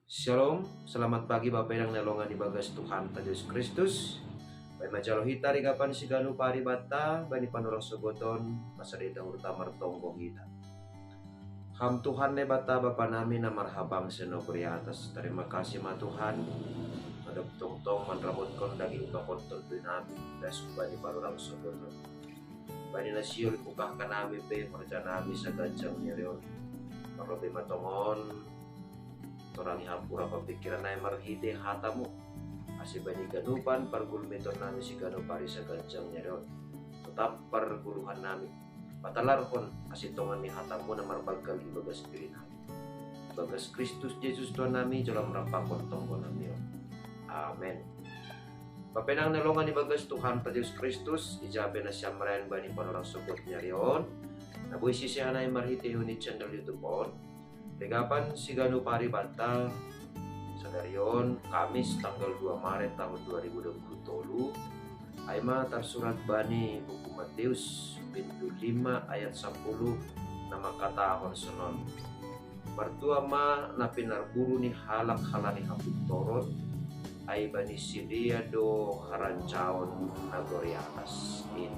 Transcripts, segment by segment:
Shalom, selamat pagi Bapak yang nelongan di bagas Tuhan Yesus Kristus. Baik majalo hita rigapan siganu pari bata bani panurang sogoton masadita urta martonggo hita. Ham Tuhan ne bata Bapa nami na marhabang seno atas. Terima kasih ma Tuhan. Madap tong manramut kon daging kakonton nami das bani panurang sogoton. Bani nasiul kubah kanami pe perja nami sa gancang nyerion. Marobe matongon orang hapura papikiran na marhite hatamu asih bani ganupan pargul meton nami si ganu pari sa gancang nyerion tetap perguluhan nami patalarkon asih tongan ni hatamu na marbagal ibagas diri nami bagas Kristus Yesus Tuhan nami dalam rampakon tonggo nami. Amen. Papenang nelongan ibagas Tuhan Yesus Kristus ijabe na siya marayan bani panorang sugot nyerion nabuhi sisihanay marhite unit channel YouTube on Legapan siganu pari bata sadarion Kamis tanggal 2 Maret tahun 2020 Aima tersurat bani buku Matius pintu 5 ayat 10 nama katahon senon Martua ma na pinarburu ni halak halani hapit toron ay bani sidia do harancaon nagori atas ini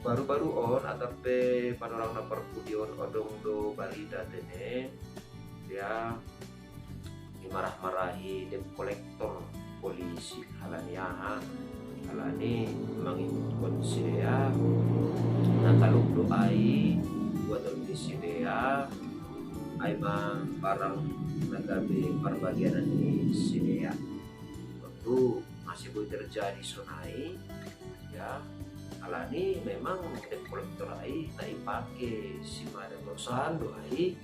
baru-baru on atape panorang na perpudion odong do balida tene dia dimarah-marahi debt kolektor polisi halaniaha halani mangikon siya nakalog do ay buat di siya ay barang nagabi perbagianan ni siya tentu masih boleh terjadi sonai ya alani memang debt kolektor ai na ipake si madam losan doai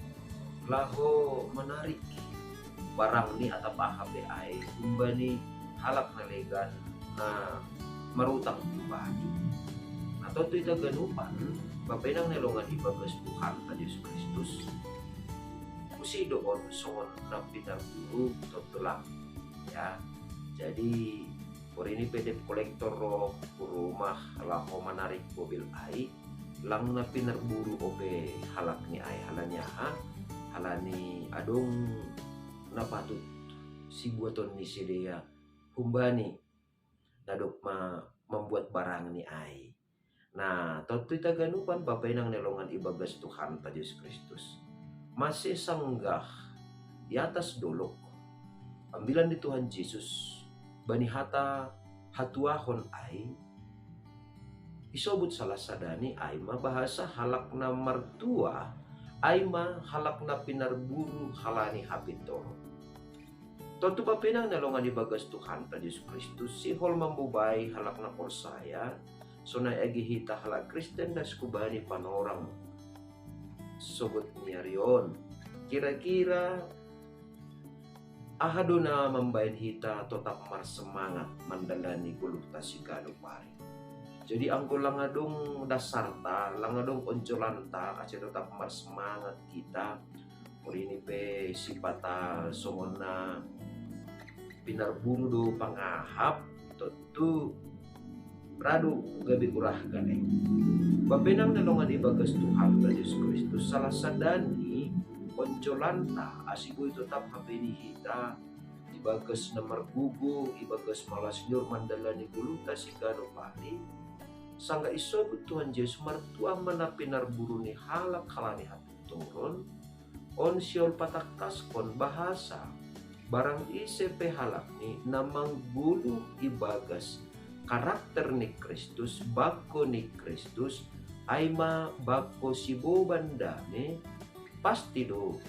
laho menarik barang ni atau HP ai kumbani halak na legan na marutang pribadi atau tu ita ganupan bapenang nelongan ibagas Tuhan Yesus Kristus kusi doon songon na pinarburu totulang ya jadi por ini PD kolektor roh rumah laho menarik mobil ai lang na pinerburu obe halak ni ai halanya halani adong napatut si buaton ni sidea humbani nadok membuat barang ni ai. Nah, tentu kita ganupan bapenang nelongan ibagas Tuhan Yesus Kristus masih sanggah di atas dolok ambilan di Tuhan Yesus bani hata hatuahon ai isobut salah sadani ai bahasa halak na martua ai halak na pinarburu halani hapitoro tentu papenang nalongan ibagas Tuhan Yesus Kristus si hol mambubay halak na korsaya sonay agihita halak Kristen das kubani panorang sogot niya riyon kira-kira ahado na mambayan hita tetap marsemangat mandalani guluk tasigano pare. Jadi angko langadong dasarta, langadong oncolanta kasi tetap marsemangat kita. Por ini pe sipata songon na pinarburu do pangahap tentu radu gabi kurah gane. Bapenang nalongan ibagas Tuhan Yesus Kristus salah sadani oncolanta asigo itu tetap hapeni hita ibagas na margugo ibagas malas nyor mandalani guluta si gano pali sangga isobut Tuhan Yesus martua mana pinarburu ni halak halani hati turun on siol pataktas kon bahasa barang isepe halak ni namang bulu ibagas karakter ni Kristus bako ni Kristus aima bako sibo bandame pasti do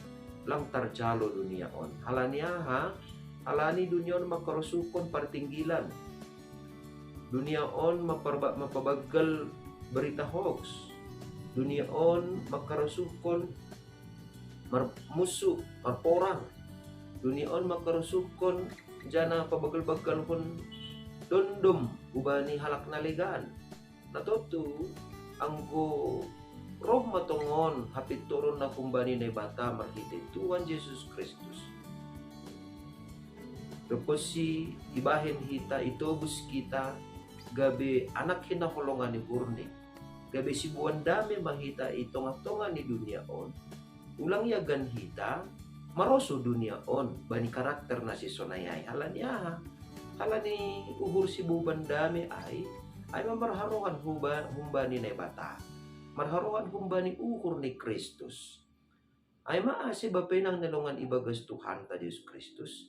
lang tarjalo dunia on halaniaha halani dunia on makarusukon partinggilan dunia on mapabagal berita hoax dunia on makarusukon musuh marporang dunia on makarusukon jana pabagal-bagal pun dondom ubani halak nalegan natotu anggo roh matongon hapit turun na kumbani na bata marhite Tuhan Yesus Kristus. Tapos si ibahin hita itobus kita gabi anak hinakulungan ni Burni. Gabi si buwan dami mahita itongatongan ni dunia on. Ulang yagan hita maroso dunia on bani karakter na si sonayay halani uhur si buban dami ay mamarharuan humba ni nebata marharuan humba ni uhur ni Kristus ay maasi bapenang nalungan ibagas Tuhan ta Diyos Kristus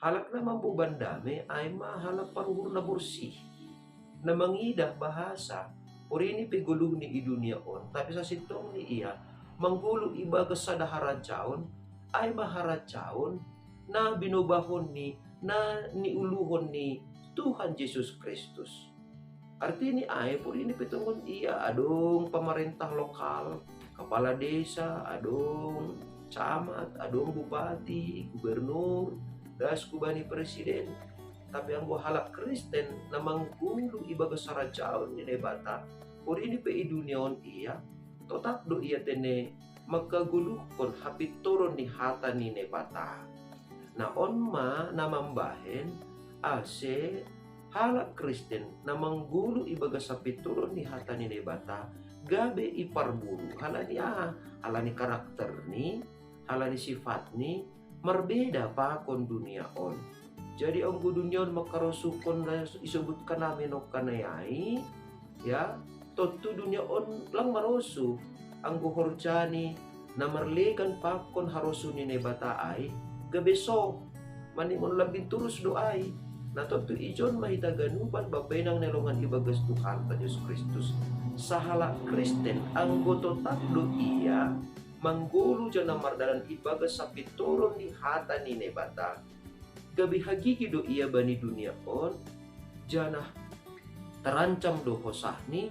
halak naman buban dami ay mahalak paruhur na bursih na mangidah bahasa urini pigulong ni idunia on tapi sa sitong ni iya manggulo ibagas sa daharadyaon ay maharadyaon na binubahon ni na niuluhon ni Tuhan Yesus Kristus. Arti ni ay urini pitungon iya adong pamarentah lokal, kepala desa, adong camat, adong bupati, gubernur, das kubani presiden. Tapi ang halak Kristen na manggulo ibagas sa radyaon ni nebata urini pe idunion iya totak do iya tene magkagulukon hapit turon ni hata ni nebata na onma na mambahen ase halak Kristen na manggulo ibagas sa pituron ni hata ni nebata gabe iparburu halani karakter ni halani sifat ni marbeda pa kon dunia on. Jadi ang gudunyon makarosukon na isubutkan namin o kanayay, ya, totu dunia on lang marosu, ang guhorjani na marlegan pa kon harosu ni nebata ay, gabeso, manimon labing turus doay, na totu ijon mahitaganuban babay ng nelongan ibagas Tuhan ta Diyos Kristus. Sa halak Kristen, ang gototakdo iya, manggulo dyan na mardalan ibagas sa pituron ni hata ni nebata, gabi hagigi do iya bani dunia on jana terancam do hosahni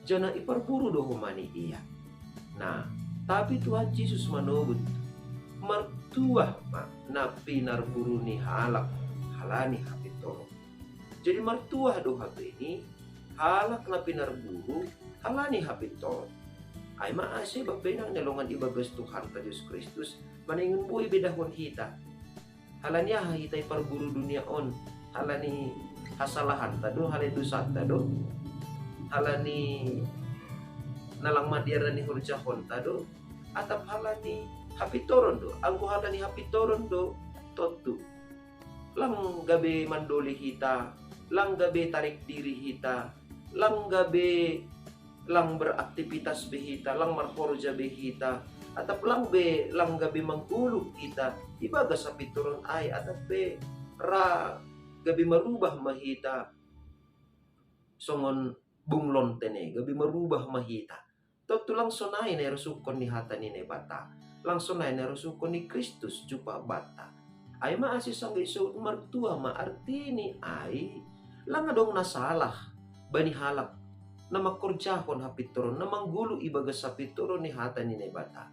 jana iparburu do humani iya. Nah, tapi Tuhan Yesus manobut martuah na pinarburu ni halani hapitoro. Jadi martuah do hape ini halak na pinarburu halani hapitoro. Ay maasi bapenang nalungan ibagas Tuhan ta Diyos Kristus maningon buhay bidahon hita. Halanya hitay parburu dunia on halani hasalahan tado halay dusat tado halani nalang madiara ni hurjahon tado atap halani hapitoron do ang halani hapitoron do totu lang gabe mandoli hita lang gabe tarik diri hita lang gabe lang beraktivitas behita lang marhorja behita atap lang gabi manggulog kita ibaga sa pituron ay atap ra gabi marubah mahita songon bunglon tene gabi marubah mahita toto lang sonay na rasukon ni hata ni nebata lang sonay na rasukon ni Kristus jupa bata ay maasis ang iso martua maarti ni ay lang adong nasalah bani halak na makorjahon hapituron na manggulo ibaga sa pituron ni hata ni nebata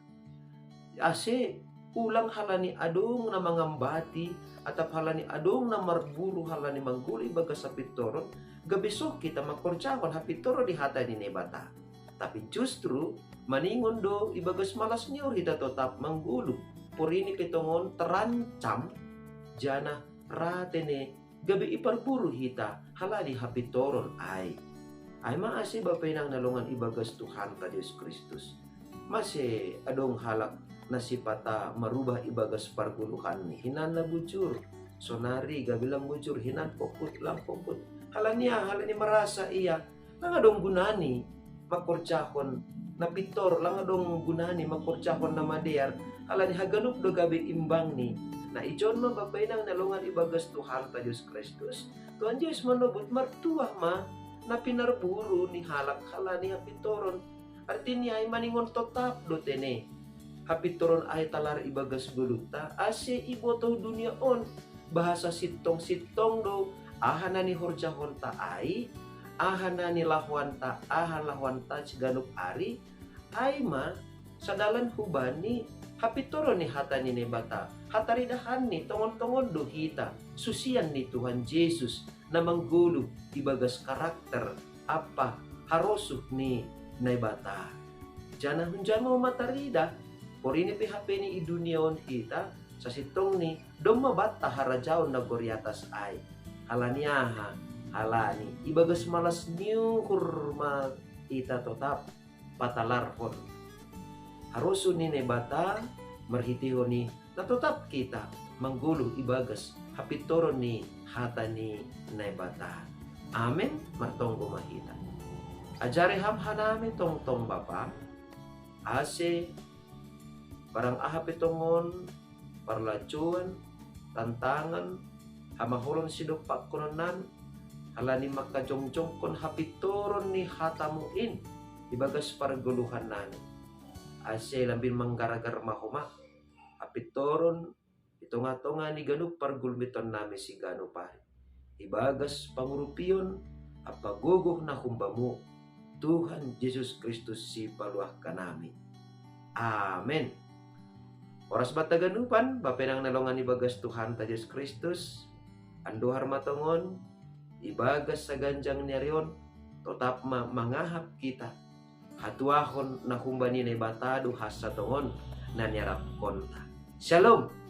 ase ulang halani adong na mangambati atap halani adong na marburu halani mangguli baga sa pitoron gabisok kita makorjahon hapitoron di hata ni nebata tapi justru maningon do ibagas malas niyo hita totap manggulu purini kitongon terancam jana ratene gabi iparburu hita halani hapitoron ay maasi bapay nang nalungan ibagas Tuhan ta Diyos Kristus masih adong halak nasipata marubah ibagas parguluhan ni hinan na bujur sonari gabilang bujur hinan pokut lang pokut halani marasa iya lang adong gunani makorjahon na pitor lang adong gunani makorjahon na madear halani haganup do gabi imbang ni na ijon mababay nang nalungan ibagas Tuhan ta Diyos Kristus Tuhan Diyos manubot martuah na pinarburu ni halak halani hapitoron artinya ay maningon totap do tene hapituron ay talar ibagas guluta ase iboto dunia on bahasa sitong do ahana ni horjahon ta ay ahana ni lahuan ta ciganuk ari ay sa dalan hubani hapituron ni hata ni nebata hataridahan ni tongon-tongon do hita susian ni Tuhan Yesus na manggulo ibagas karakter apa harosuh ni nebata jana hunjan mo matarida Porini PHP ni idunion hita sa sitong ni dong mabata harajaon na goriatas ay halaniaha halani ibagas malas niyo kurma ita totap patalarhon harusun ni nebata marhitiho ni Natutap kita mangguluh ibagas hapitoron ni hata ni naibata. Amen, matonggo mahita. Ajari hamhanami tong Bapa, ase parang ahapitongon, parlacuan, tantangan, hamahuron sinupak kunonan, halani makajong-jong kon hapitoron ni hatamuin, ibagas paraguluhan namin. Ase lambin manggaragar mahuma, hapitoron, ito nga ni ganu pargulmiton namin si ganu pare. Ibagas pangurupiyon, apaguguh na humbamu, Tuhan Yesus Kristus si paluah kanami. Amen. Oras bataganupan, bapenang nalongan ibagas Tuhan ta Yesus Kristus, anduhar matongon, ibagas sa ganjang niarion, totap mangahap kita, hatuahon na humbani na ibatado has sa tongon na niarap konta. Shalom!